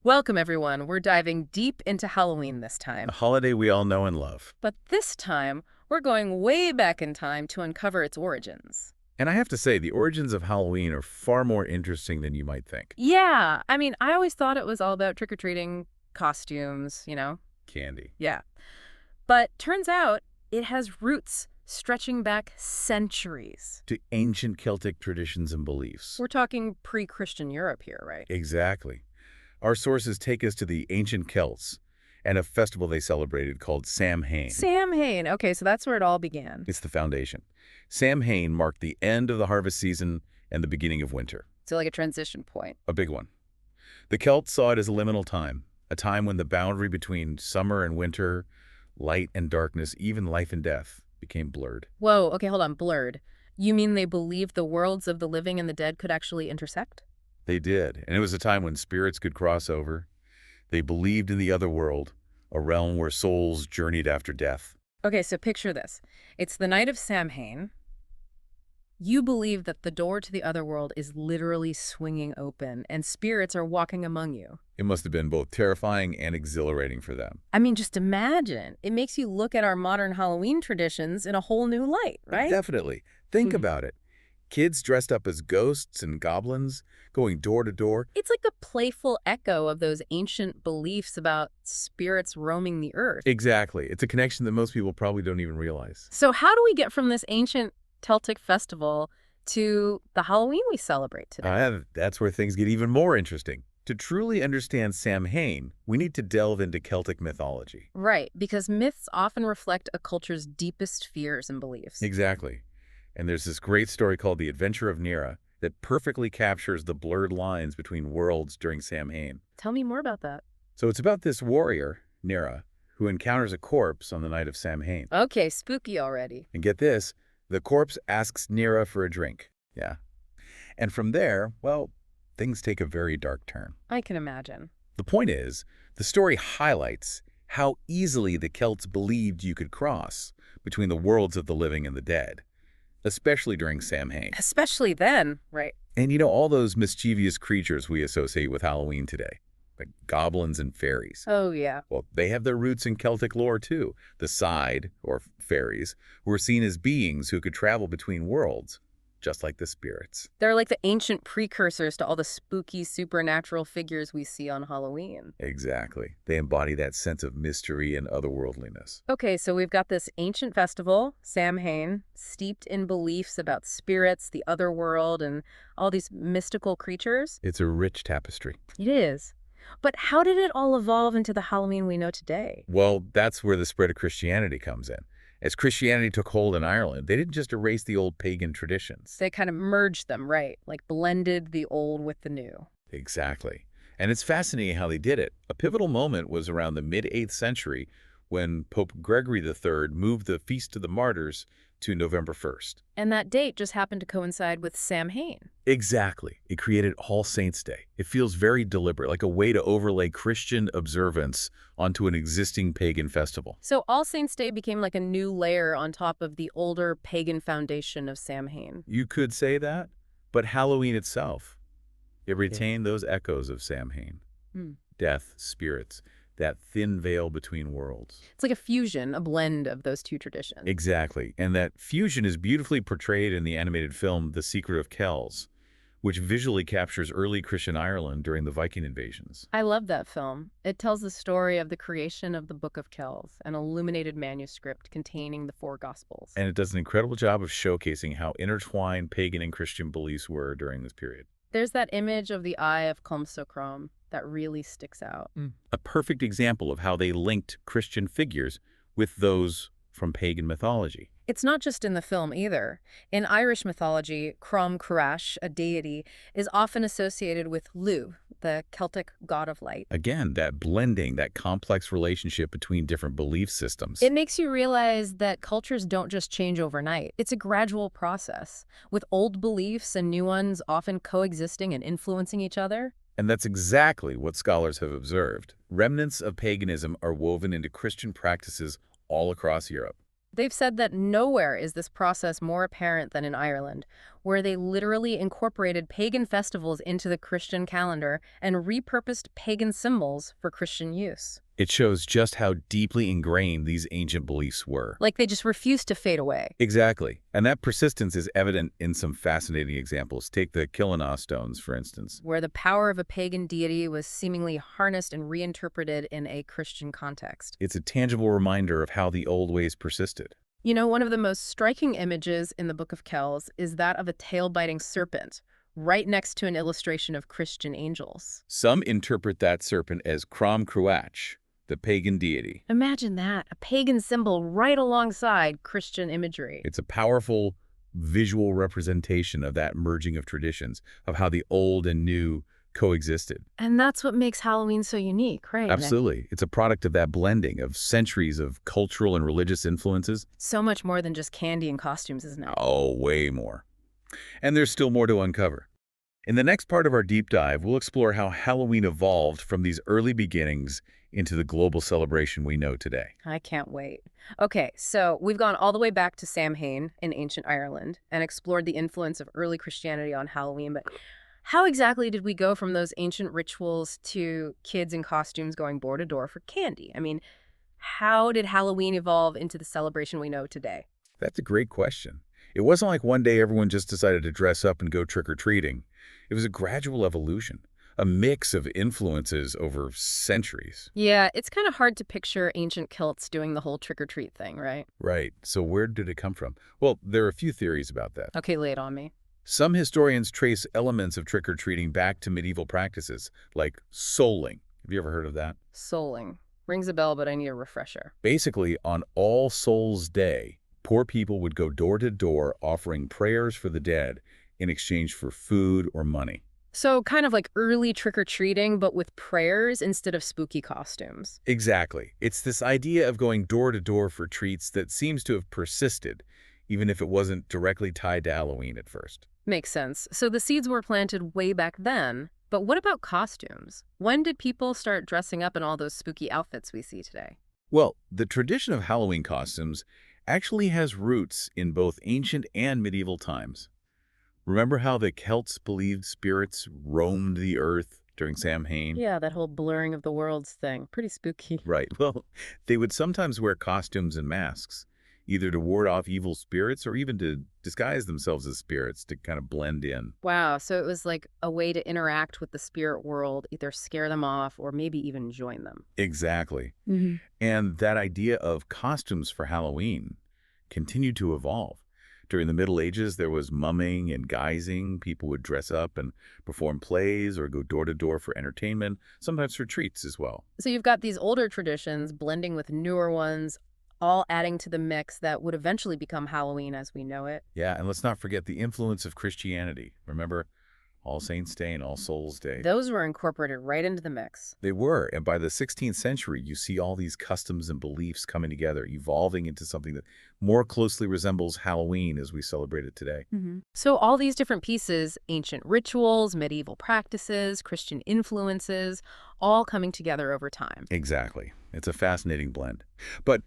Welcome, everyone. We're diving deep into Halloween this A time. holiday we all know and love. But this time, we're going way back in time to uncover its origins. And I have to say, the origins of Halloween are far more interesting than you might think. Yeah, I always thought it was all about trick-or-treating, costumes. Candy. Yeah. But turns out it has roots stretching back centuries. To ancient Celtic traditions and beliefs. We're talking pre-Christian Europe here, right? Exactly. Our sources take us to the ancient Celts and a festival they celebrated called Samhain. Samhain. Okay, so that's where it all began. It's the foundation. Samhain marked the end of the harvest season and the beginning of winter. So like a transition point. A big one. The Celts saw it as a liminal time, a time when the boundary between summer and winter, light and darkness, even life and death, became blurred. Whoa, okay, hold on. Blurred. You mean they believed the worlds of the living and the dead could actually intersect? They did, and it was a time when spirits could cross over. They believed in the other world, a realm where souls journeyed after death. Okay, so picture this. It's the night of Samhain. You believe that the door to the other world is literally swinging open and spirits are walking among you. It must have been both terrifying and exhilarating for them. Just imagine. It makes you look at our modern Halloween traditions in a whole new light, right? Definitely. Think Mhm. about it. Kids dressed up as ghosts and goblins, going door to door. It's like a playful echo of those ancient beliefs about spirits roaming the earth. Exactly. It's a connection that most people probably don't even realize. So how do we get from this ancient Celtic festival to the Halloween we celebrate today? That's where things get even more interesting. To truly understand Samhain, we need to delve into Celtic mythology. Right, because myths often reflect a culture's deepest fears and beliefs. Exactly. And there's this great story called The Adventure of Nera that perfectly captures the blurred lines between worlds during Samhain. Tell me more about that. So it's about this warrior, Nera, who encounters a corpse on the night of Samhain. Okay, spooky already. And get this, the corpse asks Nera for a drink. Yeah. And from there, well, things take a very dark turn. I can imagine. The point is, the story highlights how easily the Celts believed you could cross between the worlds of the living and the dead, especially during Samhain. Especially then, right? And you know, all those mischievous creatures we associate with Halloween today, like goblins and fairies. Oh, yeah. Well, they have their roots in Celtic lore too. The Side, or fairies, were seen as beings who could travel between worlds, just like the spirits. They're like the ancient precursors to all the spooky supernatural figures we see on Halloween. Exactly. They embody that sense of mystery and otherworldliness. Okay, so we've got this ancient festival, Samhain, steeped in beliefs about spirits, the other world, and all these mystical creatures. It's a rich tapestry. It is. But how did it all evolve into the Halloween we know today? Well, that's where the spread of Christianity comes in. As Christianity took hold in Ireland, they didn't just erase the old pagan traditions. They kind of merged them, right? Like blended the old with the new. Exactly. And it's fascinating how they did it. A pivotal moment was around the mid-8th century when Pope Gregory III moved the Feast of the Martyrs to November 1st. And that date just happened to coincide with Samhain. Exactly. It created All Saints' Day. It feels very deliberate, like a way to overlay Christian observance onto an existing pagan festival. So All Saints' Day became like a new layer on top of the older pagan foundation of Samhain. You could say that, but Halloween itself, it retained those echoes of Samhain. Hmm. Death, spirits, that thin veil between worlds. It's like a fusion, a blend of those two traditions. Exactly. And that fusion is beautifully portrayed in the animated film The Secret of Kells, which visually captures early Christian Ireland during the Viking invasions. I love that film. It tells the story of the creation of the Book of Kells, an illuminated manuscript containing the four Gospels. And it does an incredible job of showcasing how intertwined pagan and Christian beliefs were during this period. There's that image of the Eye of Cwm that really sticks out. A perfect example of how they linked Christian figures with those from pagan mythology. It's not just in the film either. In Irish mythology, Crom Carash, a deity, is often associated with Lugh, the Celtic god of light. Again, that blending, that complex relationship between different belief systems. It makes you realize that cultures don't just change overnight. It's a gradual process, with old beliefs and new ones often coexisting and influencing each other. And that's exactly what scholars have observed. Remnants of paganism are woven into Christian practices all across Europe. They've said that nowhere is this process more apparent than in Ireland, where they literally incorporated pagan festivals into the Christian calendar and repurposed pagan symbols for Christian use. It shows just how deeply ingrained these ancient beliefs were. Like they just refused to fade away. Exactly. And that persistence is evident in some fascinating examples. Take the Killenaw stones, for instance. Where the power of a pagan deity was seemingly harnessed and reinterpreted in a Christian context. It's a tangible reminder of how the old ways persisted. You know, one of the most striking images in the Book of Kells is that of a tail-biting serpent, right next to an illustration of Christian angels. Some interpret that serpent as Crom Cruach, the pagan deity. Imagine that, a pagan symbol right alongside Christian imagery. It's a powerful visual representation of that merging of traditions, of how the old and new coexisted. And that's what makes Halloween so unique, right? Absolutely. It's a product of that blending of centuries of cultural and religious influences. So much more than just candy and costumes, isn't it? Oh, way more. And there's still more to uncover. In the next part of our deep dive, we'll explore how Halloween evolved from these early beginnings into the global celebration we know today. I can't wait. Okay, so we've gone all the way back to Samhain in ancient Ireland and explored the influence of early Christianity on Halloween, but how exactly did we go from those ancient rituals to kids in costumes going door to door for candy? I mean, how did Halloween evolve into the celebration we know today? That's a great question. It wasn't like one day everyone just decided to dress up and go trick-or-treating. It was a gradual evolution, a mix of influences over centuries. Yeah, it's kind of hard to picture ancient Celts doing the whole trick-or-treat thing, right? Right. So where did it come from? Well, there are a few theories about that. Okay, lay it on me. Some historians trace elements of trick-or-treating back to medieval practices, like souling. Have you ever heard of that? Souling. Rings a bell, but I need a refresher. Basically, on All Souls' Day, poor people would go door to door offering prayers for the dead in exchange for food or money. So kind of like early trick-or-treating, but with prayers instead of spooky costumes. Exactly. It's this idea of going door to door for treats that seems to have persisted, even if it wasn't directly tied to Halloween at first. Makes sense. So the seeds were planted way back then, but what about costumes? When did people start dressing up in all those spooky outfits we see today? Well, the tradition of Halloween costumes actually has roots in both ancient and medieval times. Remember how the Celts believed spirits roamed the earth during Samhain? Yeah, that whole blurring of the worlds thing. Pretty spooky. Right. Well, they would sometimes wear costumes and masks, either to ward off evil spirits or even to disguise themselves as spirits to kind of blend in. Wow, so it was like a way to interact with the spirit world, either scare them off or maybe even join them. Exactly. Mm-hmm. And that idea of costumes for Halloween continued to evolve. During the Middle Ages, there was mumming and guising. People would dress up and perform plays or go door to door for entertainment, sometimes for treats as well. So you've got these older traditions blending with newer ones, all adding to the mix that would eventually become Halloween as we know it. Yeah, and let's not forget the influence of Christianity. Remember All Saints' Day and All Souls' Day? Those were incorporated right into the mix. They were, and by the 16th century, you see all these customs and beliefs coming together, evolving into something that more closely resembles Halloween as we celebrate it today. So all these different pieces, ancient rituals, medieval practices, Christian influences, all coming together over time. Exactly. It's a fascinating blend. But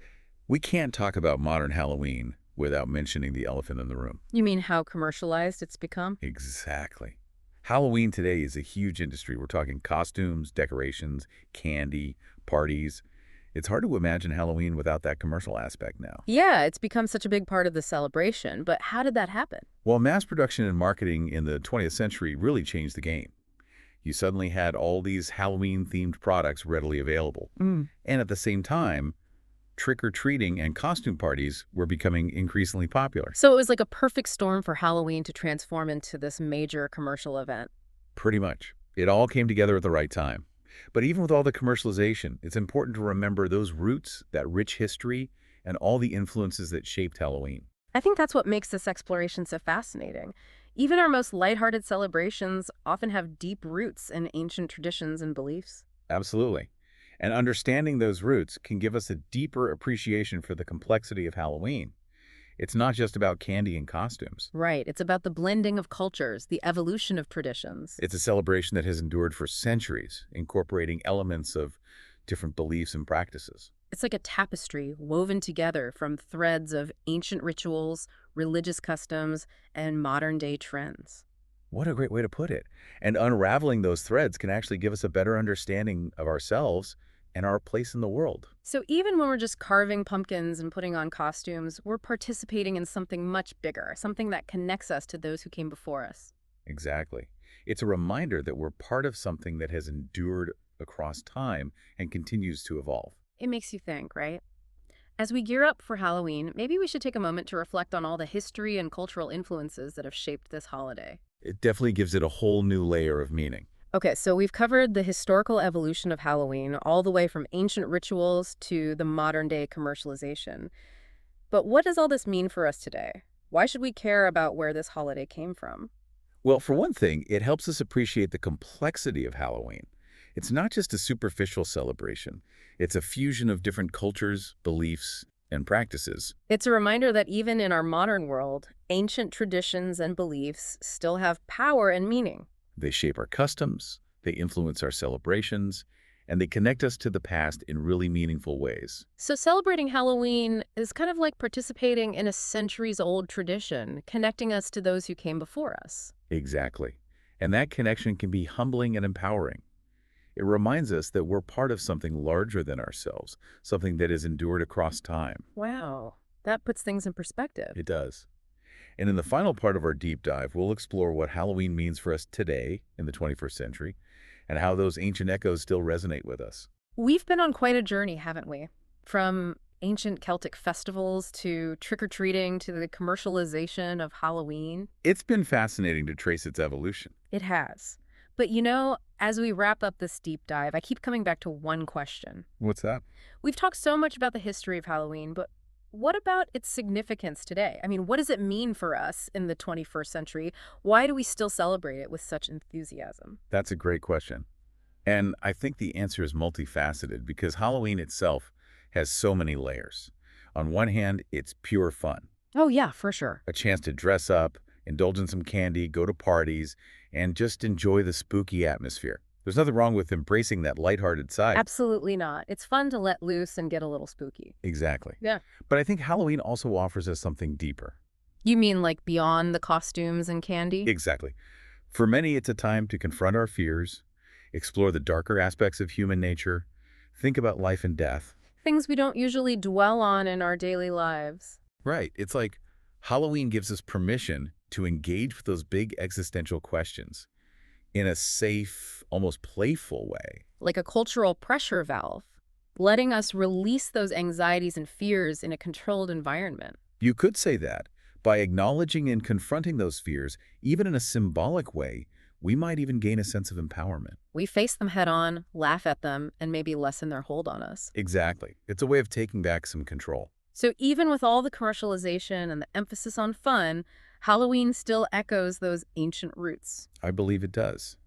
we can't talk about modern Halloween without mentioning the elephant in the room. You mean how commercialized it's become? Exactly. Halloween today is a huge industry. We're talking costumes, decorations, candy, parties. It's hard to imagine Halloween without that commercial aspect now. Yeah, it's become such a big part of the celebration, but how did that happen? Well, mass production and marketing in the 20th century really changed the game. You suddenly had all these Halloween-themed products readily available. And at the same time, trick-or-treating and costume parties were becoming increasingly popular. So it was like a perfect storm for Halloween to transform into this major commercial event. Pretty much. It all came together at the right time. But even with all the commercialization, it's important to remember those roots, that rich history, and all the influences that shaped Halloween. I think that's what makes this exploration so fascinating. Even our most lighthearted celebrations often have deep roots in ancient traditions and beliefs. Absolutely. And understanding those roots can give us a deeper appreciation for the complexity of Halloween. It's not just about candy and costumes. Right. It's about the blending of cultures, the evolution of traditions. It's a celebration that has endured for centuries, incorporating elements of different beliefs and practices. It's like a tapestry woven together from threads of ancient rituals, religious customs, and modern-day trends. What a great way to put it. And unraveling those threads can actually give us a better understanding of ourselves and our place in the world. So even when we're just carving pumpkins and putting on costumes, we're participating in something much bigger, something that connects us to those who came before us. Exactly. It's a reminder that we're part of something that has endured across time and continues to evolve. It makes you think, right? As we gear up for Halloween, maybe we should take a moment to reflect on all the history and cultural influences that have shaped this holiday. It definitely gives it a whole new layer of meaning. Okay, so we've covered the historical evolution of Halloween, all the way from ancient rituals to the modern day commercialization. But what does all this mean for us today? Why should we care about where this holiday came from? Well, for one thing, it helps us appreciate the complexity of Halloween. It's not just a superficial celebration. It's a fusion of different cultures, beliefs, and practices. It's a reminder that even in our modern world, ancient traditions and beliefs still have power and meaning. They shape our customs, they influence our celebrations, and they connect us to the past in really meaningful ways. So celebrating Halloween is kind of like participating in a centuries-old tradition, connecting us to those who came before us. Exactly. And that connection can be humbling and empowering. It reminds us that we're part of something larger than ourselves, something that has endured across time. Wow, that puts things in perspective. It does. And in the final part of our deep dive, we'll explore what Halloween means for us today in the 21st century and how those ancient echoes still resonate with us. We've been on quite a journey, haven't we? From ancient Celtic festivals to trick-or-treating to the commercialization of Halloween. It's been fascinating to trace its evolution. It has. But you know, as we wrap up this deep dive, I keep coming back to one question. What's that? We've talked so much about the history of Halloween, but what about its significance today? I mean, what does it mean for us in the 21st century? Why do we still celebrate it with such enthusiasm? That's a great question. And I think the answer is multifaceted because Halloween itself has so many layers. On one hand, it's pure fun, Oh, yeah, for sure. a chance to dress up, indulge in some candy, go to parties, and just enjoy the spooky atmosphere. There's nothing wrong with embracing that lighthearted side. Absolutely not. It's fun to let loose and get a little spooky. Exactly. Yeah. But I think Halloween also offers us something deeper. You mean like beyond the costumes and candy? Exactly. For many, it's a time to confront our fears, explore the darker aspects of human nature, think about life and death. Things we don't usually dwell on in our daily lives. Right. It's like Halloween gives us permission to engage with those big existential questions in a safe, almost playful way. Like a cultural pressure valve, letting us release those anxieties and fears in a controlled environment. You could say that by acknowledging and confronting those fears, even in a symbolic way, we might even gain a sense of empowerment. We face them head on, laugh at them, and maybe lessen their hold on us. Exactly. It's a way of taking back some control. So even with all the commercialization and the emphasis on fun, Halloween still echoes those ancient roots. I believe it does.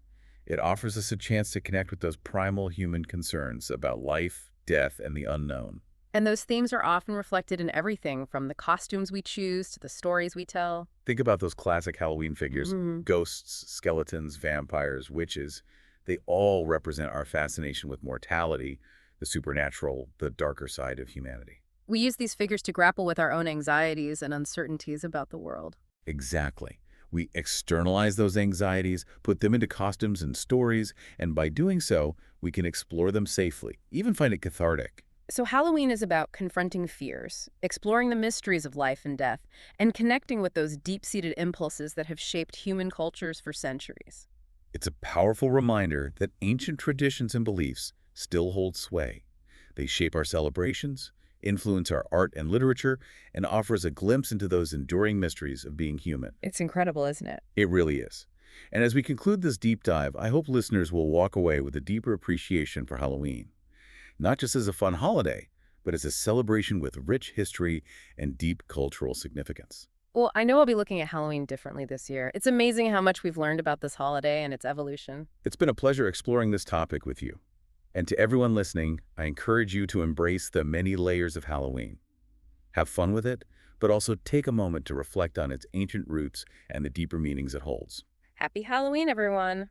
It offers us a chance to connect with those primal human concerns about life, death, and the unknown. And those themes are often reflected in everything from the costumes we choose to the stories we tell. Think about those classic Halloween figures, Mhm. ghosts, skeletons, vampires, witches. They all represent our fascination with mortality, the supernatural, the darker side of humanity. We use these figures to grapple with our own anxieties and uncertainties about the world. Exactly. We externalize those anxieties, put them into costumes and stories, and by doing so, we can explore them safely, even find it cathartic. So Halloween is about confronting fears, exploring the mysteries of life and death, and connecting with those deep-seated impulses that have shaped human cultures for centuries. It's a powerful reminder that ancient traditions and beliefs still hold sway. They shape our celebrations, influence our art and literature, and offer us a glimpse into those enduring mysteries of being human. It's incredible, isn't it? It really is. And as we conclude this deep dive, I hope listeners will walk away with a deeper appreciation for Halloween. Not just as a fun holiday, but as a celebration with rich history and deep cultural significance. Well, I know I'll be looking at Halloween differently this year. It's amazing how much we've learned about this holiday and its evolution. It's been a pleasure exploring this topic with you. And to everyone listening, I encourage you to embrace the many layers of Halloween. Have fun with it, but also take a moment to reflect on its ancient roots and the deeper meanings it holds. Happy Halloween, everyone!